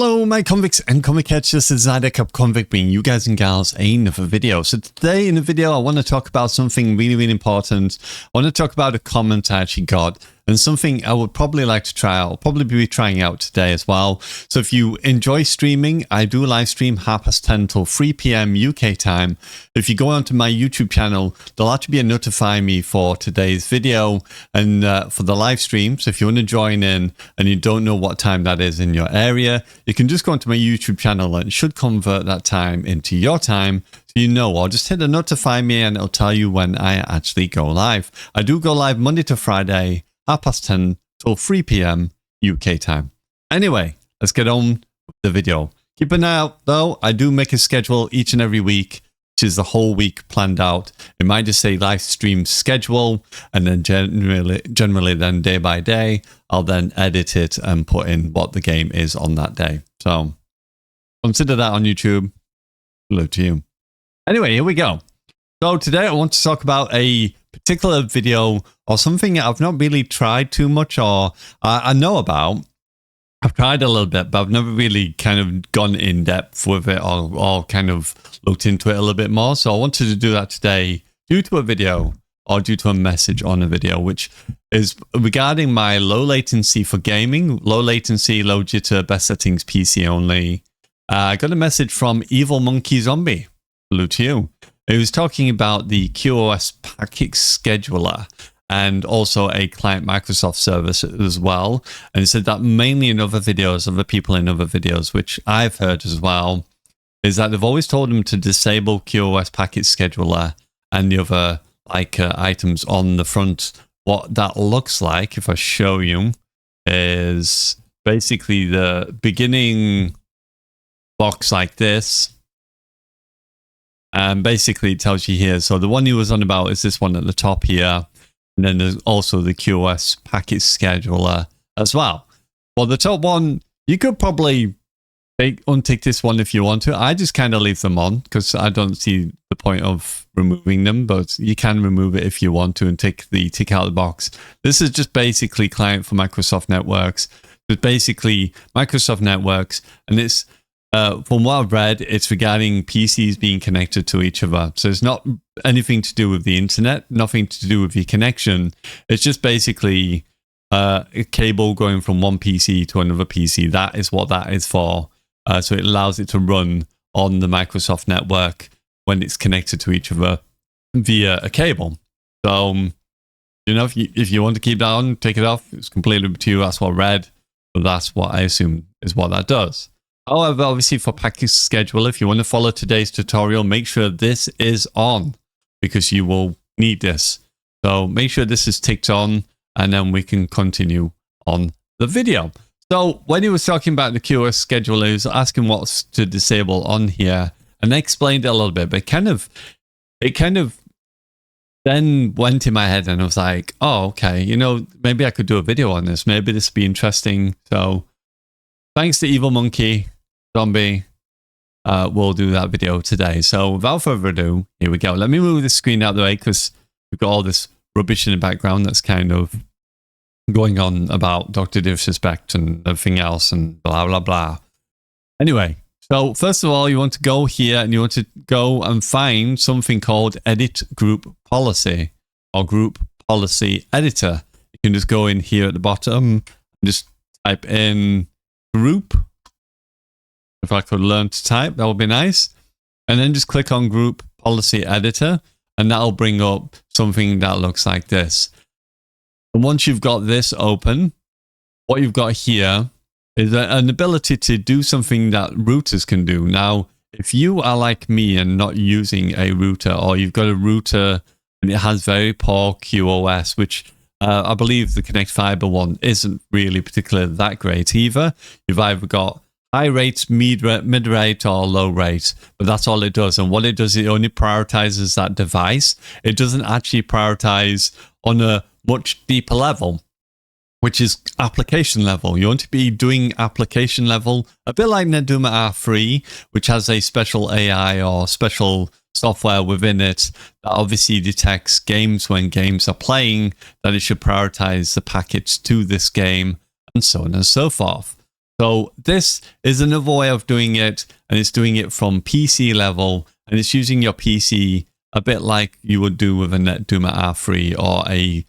Hello my convicts and comic catchers, this is Zydeck Convict bringing you guys and gals another video. So today in the video I want to talk about something really important. I want to talk about a comment I actually got and something I would probably like to try out. I'll probably be trying out today as well. So if you enjoy streaming, I do live stream 10:30 till 3 PM UK time. If you go onto my YouTube channel, there'll actually be a notify me for today's video and for the live stream. So if you want to join in and you don't know what time that is in your area, you can just go onto my YouTube channel and it should convert that time into your time. So you know, or just hit the notify me and it'll tell you when I actually go live. I do go live Monday to Friday, 10:30 till 3 PM UK time. Anyway, let's get on with the video. Keep an eye out though, I do make a schedule each and every week, which is the whole week planned out. It might just say live stream schedule, and then generally then day by day, I'll then edit it and put in what the game is on that day. So consider that on YouTube. Hello to you. Anyway, here we go. So today I want to talk about a particular video or something I've not really tried too much, or I know about. I've tried a little bit, but I've never really kind of gone in depth with it or kind of looked into it a little bit more. So I wanted to do that today due to a video or due to a message on a video, which is regarding my low latency for gaming, low latency, low jitter, best settings, PC only. I got a message from Evil Monkey Zombie. Hello to you. It was talking about the Qos Packet scheduler and also a client Microsoft service as well. And it said that mainly in other videos, other people in other videos, which I've heard as well, is that they've always told them to disable Qos Packet scheduler and the other items on the front. What that looks like, if I show you, is basically the beginning box like this. And basically it tells you here. So the one he was on about is this one at the top here. And then there's also the Qos Packet scheduler as well. Well, the top one, you could probably untick this one if you want to. I just kind of leave them on because I don't see the point of removing them, but you can remove it if you want to and take the tick out of the box. This is just basically client for Microsoft Networks. It's basically Microsoft Networks, and it's from what I've read, it's regarding PCs being connected to each other. So it's not anything to do with the internet, nothing to do with your connection. It's just basically a cable going from one PC to another PC. That is what that is for. So it allows it to run on the Microsoft network when it's connected to each other via a cable. So, you know, if you want to keep that on, take it off. It's completely up to you. That's what I read. But that's what I assume is what that does. However, obviously for packet schedule, if you want to follow today's tutorial, make sure this is on because you will need this. So make sure this is ticked on and then we can continue on the video. So when he was talking about the Qos scheduler, he was asking what's to disable on here, and I explained it a little bit, but it kind of then went in my head and I was like, oh, okay, you know, maybe I could do a video on this. Maybe this would be interesting. So thanks to Evil Monkey Zombie, we'll do that video today. So without further ado, here we go. Let me move the screen out of the way because we've got all this rubbish in the background that's kind of going on about Dr. Disrespect and everything else and blah, blah, blah. Anyway, so first of all, you want to go here and you want to go and find something called Edit Group Policy or Group Policy Editor. You can just go in here at the bottom and just type in group. If I could learn to type, that would be nice. And then just click on Group Policy Editor, and that'll bring up something that looks like this. And once you've got this open, what you've got here is an ability to do something that routers can do. Now, if you are like me and not using a router, or you've got a router and it has very poor QoS, which I believe the Connect Fiber one isn't really particularly that great either. You've either got high rate, mid rate, or low rate, but that's all it does. And what it does, it only prioritizes that device. It doesn't actually prioritize on a much deeper level, which is application level. You want to be doing application level, a bit like Neduma R3, which has a special AI or special software within it that obviously detects games when games are playing, that it should prioritize the packets to this game, and so on and so forth. So this is another way of doing it, and it's doing it from PC level, and it's using your PC a bit like you would do with a NetDuma R3 or a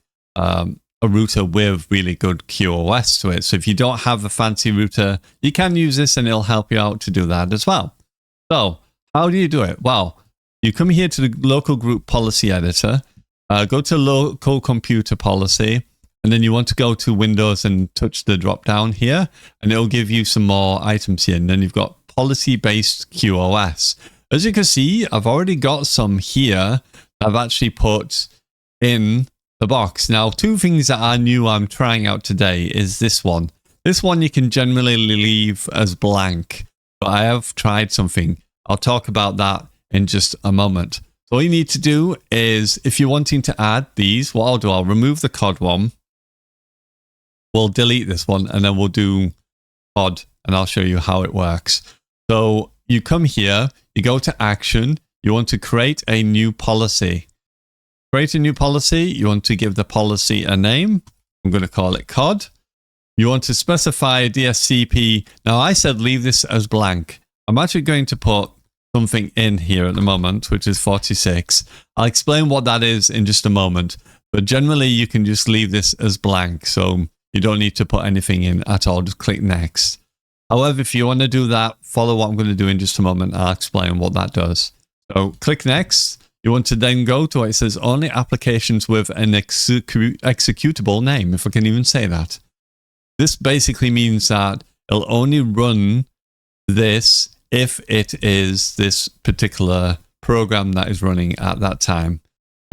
router with really good QoS to it. So if you don't have a fancy router, you can use this and it'll help you out to do that as well. So how do you do it? Well, you come here to the local group policy editor, go to local computer policy, and then you want to go to Windows and touch the drop down here, and it'll give you some more items here. And then you've got policy-based QoS. As you can see, I've already got some here I've actually put in the box. Now, two things that are new I'm trying out today is this one. This one you can generally leave as blank, but I have tried something. I'll talk about that in just a moment. So all you need to do is, if you're wanting to add these, what I'll do, I'll remove the COD one. We'll delete this one, and then we'll do COD, and I'll show you how it works. So you come here, you go to action, you want to create a new policy. Create a new policy, you want to give the policy a name. I'm going to call it COD. You want to specify a DSCP. Now I said leave this as blank. I'm actually going to put something in here at the moment, which is 46. I'll explain what that is in just a moment, but generally you can just leave this as blank. So you don't need to put anything in at all. Just click next. However, if you want to do that, follow what I'm going to do in just a moment. I'll explain what that does. So click next. You want to then go to it says only applications with an executable name, if I can even say that. This basically means that it'll only run this if it is this particular program that is running at that time.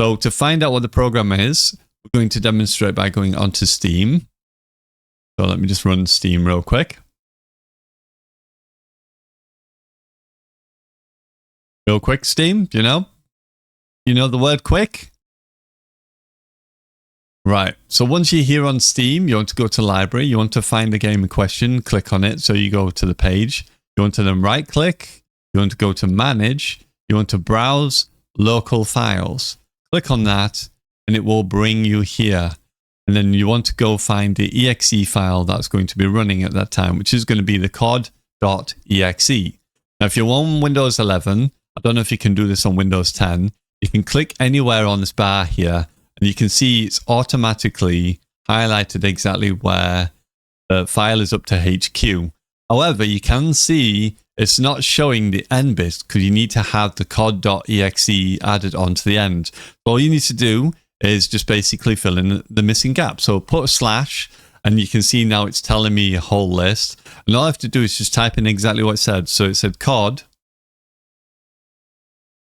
So to find out what the program is, we're going to demonstrate by going onto Steam. So let me just run Steam real quick. Real quick, Steam, you know the word quick? Right, so once you're here on Steam, you want to go to library, you want to find the game in question, click on it, so you go to the page. You want to then right click, you want to go to manage, you want to browse local files. Click on that, and it will bring you here. And then you want to go find the exe file that's going to be running at that time, which is going to be the cod.exe. Now, if you're on Windows 11, I don't know if you can do this on Windows 10, you can click anywhere on this bar here, and you can see it's automatically highlighted exactly where the file is up to HQ. However, you can see it's not showing the end bit because you need to have the cod.exe added onto the end. So all you need to do is just basically fill in the missing gap. So put a slash, and you can see now it's telling me a whole list. And all I have to do is just type in exactly what it said. So it said cod,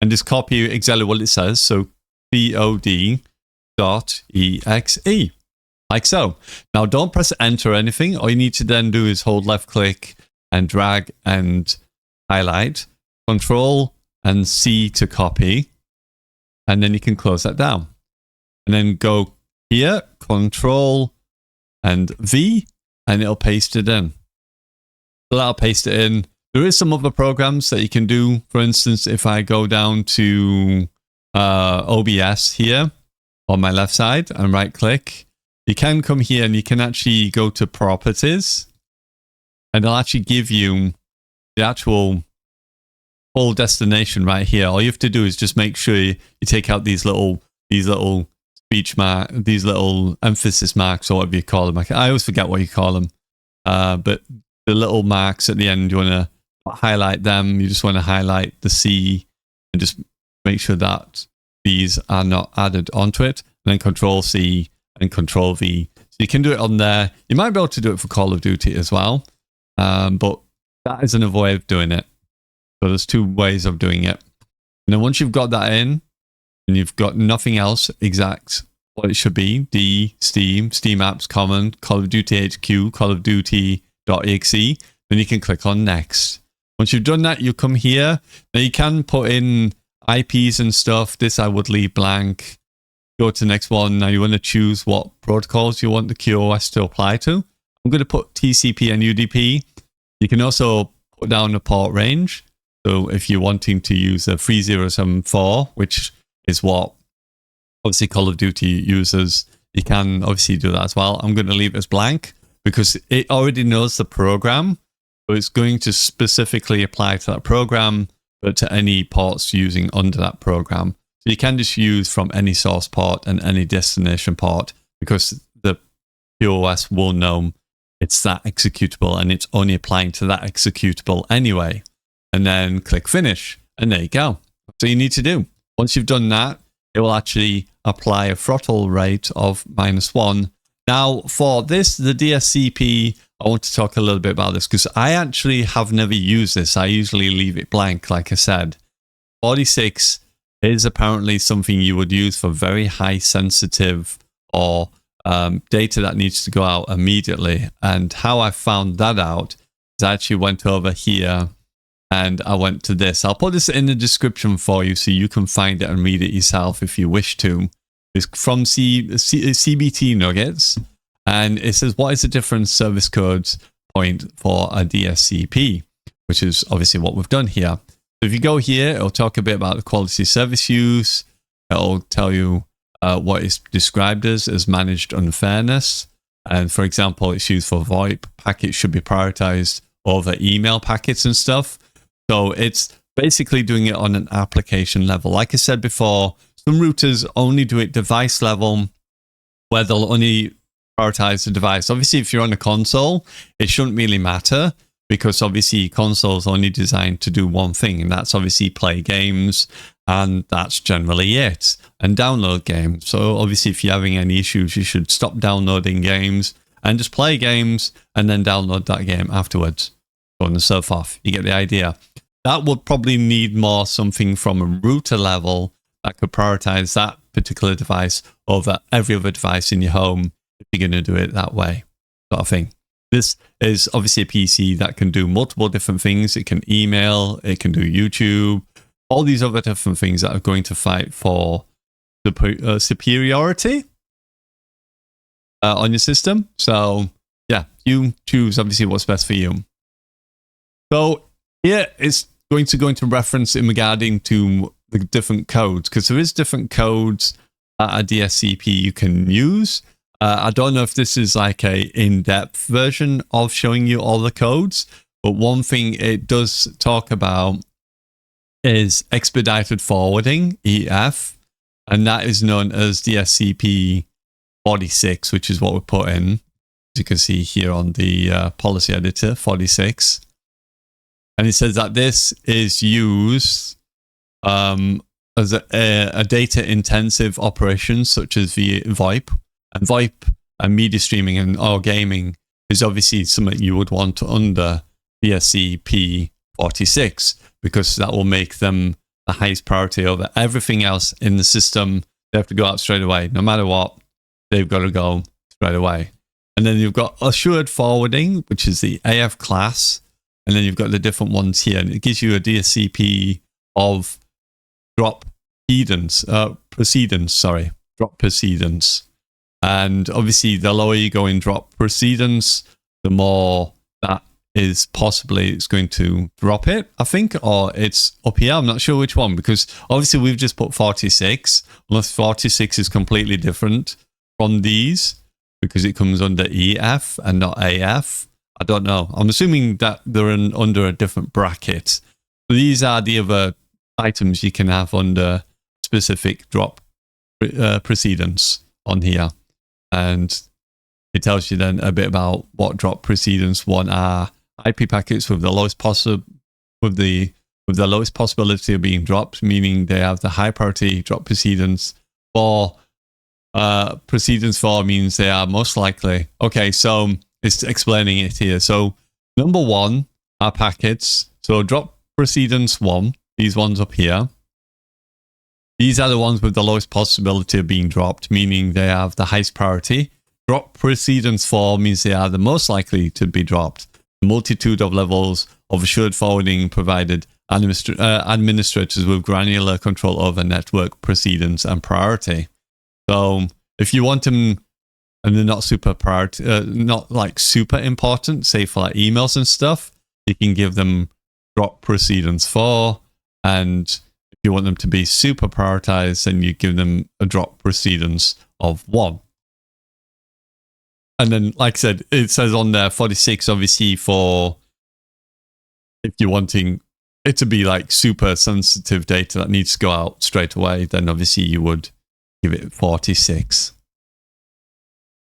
and just copy exactly what it says. So cod.exe, like so. Now don't press enter or anything. All you need to then do is hold left click and drag and highlight, Control and C to copy, and then you can close that down. And then go here, Control and V, and it'll paste it in. So that'll paste it in. There is some other programs that you can do. For instance, if I go down to OBS here on my left side and right click, you can come here and you can actually go to properties, and it'll actually give you the actual full destination right here. All you have to do is just make sure you take out these little speech mark, these little emphasis marks, or whatever you call them. I always forget what you call them. But the little marks at the end, you want to highlight them. You just want to highlight the C and just make sure that these are not added onto it. And then Control C and Control V. So you can do it on there. You might be able to do it for Call of Duty as well. But that is another way of doing it. So there's two ways of doing it. And then once you've got that in, and you've got nothing else exact what it should be, D, Steam, Steam Apps, Common, Call of Duty HQ, Call of Duty.exe, then you can click on Next. Once you've done that, you come here. Now you can put in IPs and stuff. This I would leave blank. Go to the next one. Now you want to choose what protocols you want the QoS to apply to. I'm going to put TCP and UDP. You can also put down a port range. So if you're wanting to use a 3074, which is what obviously Call of Duty uses, you can obviously do that as well. I'm going to leave it as blank. because it already knows the program, so it's going to specifically apply to that program, but to any ports using under that program. So you can just use from any source port and any destination port, because the QoS will know it's that executable and it's only applying to that executable anyway. And then click finish, and there you go. So you need to do. Once you've done that, it will actually apply a throttle rate of -1. Now for this, the DSCP, I want to talk a little bit about this because I actually have never used this. I usually leave it blank, like I said. 46 is apparently something you would use for very high sensitive or data that needs to go out immediately. And how I found that out is I actually went over here and I went to this. I'll put this in the description for you so you can find it and read it yourself if you wish to. It's from CBT Nuggets, and it says, what is the different service codes point for a DSCP, which is obviously what we've done here. So if you go here, it'll talk a bit about the quality service use. It'll tell you what is described as managed unfairness. And for example, it's used for VoIP packets should be prioritized over email packets and stuff. So it's basically doing it on an application level. Like I said before, some routers only do it device level, where they'll only prioritize the device. Obviously, if you're on a console, it shouldn't really matter, because obviously console's only designed to do one thing, and that's obviously play games, and that's generally it, and download games. So obviously if you're having any issues, you should stop downloading games and just play games and then download that game afterwards, so on and so forth. You get the idea. That would probably need more something from a router level that could prioritize that particular device over every other device in your home if you're going to do it that way, sort of thing. This is obviously a PC that can do multiple different things. It can email, it can do YouTube, all these other different things that are going to fight for superiority on your system. So yeah, you choose obviously what's best for you. So here it's going to go into reference in regarding to the different codes, because there is different codes a DSCP you can use. I don't know if this is like a in-depth version of showing you all the codes, but one thing it does talk about is expedited forwarding, EF, and that is known as DSCP 46, which is what we put in, as you can see here on the policy editor, 46. And it says that this is used as a data-intensive operation, such as VoIP. And VoIP and media streaming and or gaming is obviously something you would want under DSCP 46, because that will make them the highest priority over everything else in the system. They have to go out straight away. No matter what, they've got to go straight away. And then you've got assured forwarding, which is the AF class. And then you've got the different ones here. And it gives you a DSCP of drop precedence. And obviously, the lower you go in drop precedence, the more that is possibly it's going to drop it, I think, or it's up here. I'm not sure which one, because obviously we've just put 46, unless 46 is completely different from these, because it comes under EF and not AF. I don't know. I'm assuming that they're under a different bracket. So these are the other items you can have under specific drop precedence on here. And it tells you then a bit about what drop precedence want are IP packets with the lowest lowest possibility of being dropped, meaning they have the high priority drop precedence for. Precedence for means they are most likely. Okay, so it's explaining it here. So number one are packets. So drop precedence 1, these ones up here. These are the ones with the lowest possibility of being dropped, meaning they have the highest priority. Drop precedence 4 means they are the most likely to be dropped. Multitude of levels of assured forwarding provided administrators with granular control over network precedence and priority. So if you want them and they're not super priority, not like super important, say for like emails and stuff, you can give them drop precedence 4, and if you want them to be super prioritized, then you give them a drop precedence of 1. And then, like I said, it says on there 46, obviously, for if you're wanting it to be like super sensitive data that needs to go out straight away, then obviously you would give it 46.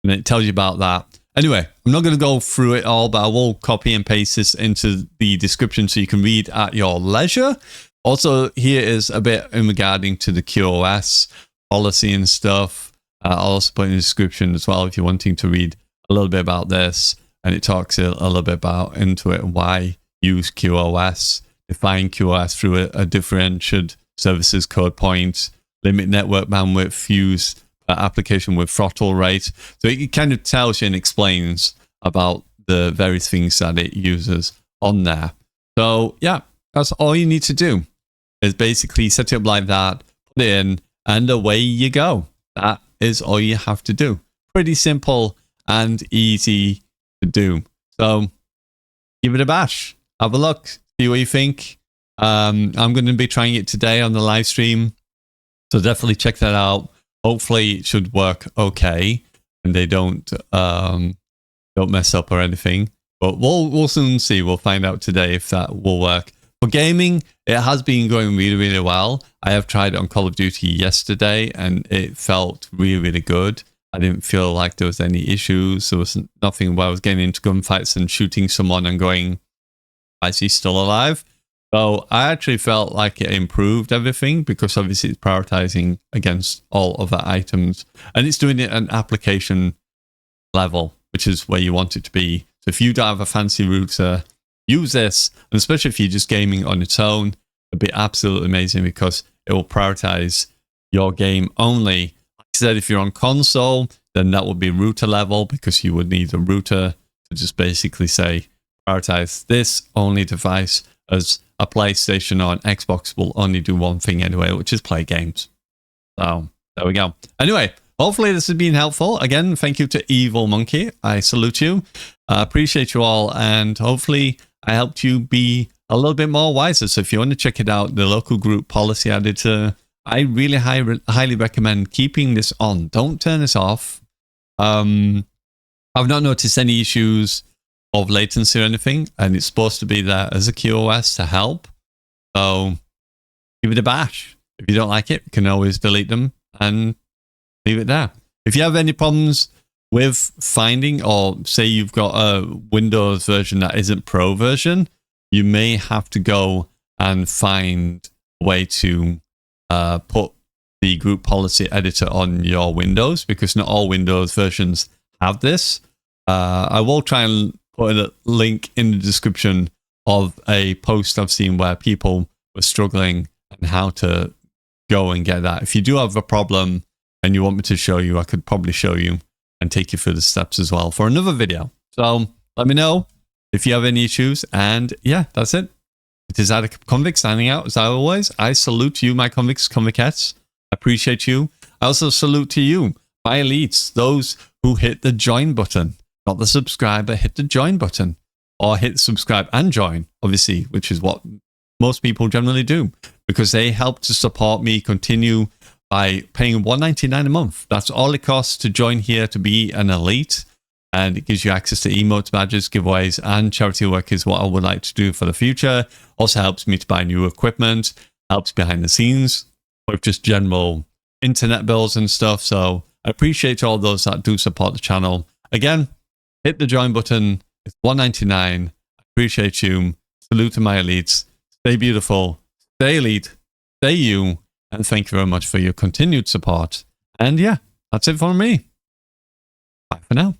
And it tells you about that. Anyway, I'm not going to go through it all, but I will copy and paste this into the description so you can read at your leisure. Also, here is a bit in regarding to the QoS policy and stuff. I'll also put in the description as well if you're wanting to read a little bit about this. And it talks a little bit about into it, why use QoS, define QoS through a differentiated services code point, limit network bandwidth, use application with throttle rate. So it kind of tells you and explains about the various things that it uses on there. So yeah, that's all you need to do is basically set it up like that, put it in, and away you go. That is all you have to do. Pretty simple and easy to do. So give it a bash. Have a look. See what you think. I'm going to be trying it today on the live stream. So definitely check that out. Hopefully it should work okay and they don't mess up or anything. But we'll soon see. We'll find out today if that will work. For gaming, it has been going really, really well. I have tried it on Call of Duty yesterday and it felt really, really good. I didn't feel like there was any issues. There was nothing where I was getting into gunfights and shooting someone and going, why is he still alive? So I actually felt like it improved everything because obviously it's prioritizing against all other items and it's doing it at an application level, which is where you want it to be. So if you don't have a fancy router, use this, and especially if you're just gaming on its own, it'll be absolutely amazing because it will prioritize your game only. Like I said, if you're on console, then that would be router level because you would need a router to just basically say, prioritize this only device, as a PlayStation or an Xbox will only do one thing anyway, which is play games. So there we go. Anyway, hopefully this has been helpful. Again, thank you to Evil Monkey. I salute you. I appreciate you all, and hopefully I helped you be a little bit more wiser. So if you want to check it out, the local group policy editor, I really highly recommend keeping this on. Don't turn this off. I've not noticed any issues of latency or anything, and it's supposed to be there as a QoS to help. So give it a bash. If you don't like it, you can always delete them and leave it there. If you have any problems with finding, or say you've got a Windows version that isn't Pro version, you may have to go and find a way to put the group policy editor on your Windows, because not all Windows versions have this. I will try and put a link in the description of a post I've seen where people were struggling and how to go and get that. If you do have a problem and you want me to show you, I could probably show you and take you through the steps as well for another video. So let me know if you have any issues. And yeah, that's it. It is Attic Convict signing out as always. I salute you, my convicts, convicts. I appreciate you. I also salute to you, my elites, those who hit the join button. Not the subscribe, but hit the join button, or hit subscribe and join, obviously, which is what most people generally do, because they help to support me continue by paying $1.99 a month. That's all it costs to join here to be an elite, and it gives you access to emotes, badges, giveaways, and charity work is what I would like to do for the future. Also helps me to buy new equipment, helps behind the scenes with just general internet bills and stuff. So I appreciate all those that do support the channel. Again, hit the join button. It's $1.99. I appreciate you. Salute to my elites. Stay beautiful. Stay elite. Stay you. And thank you very much for your continued support. And yeah, that's it for me. Bye for now.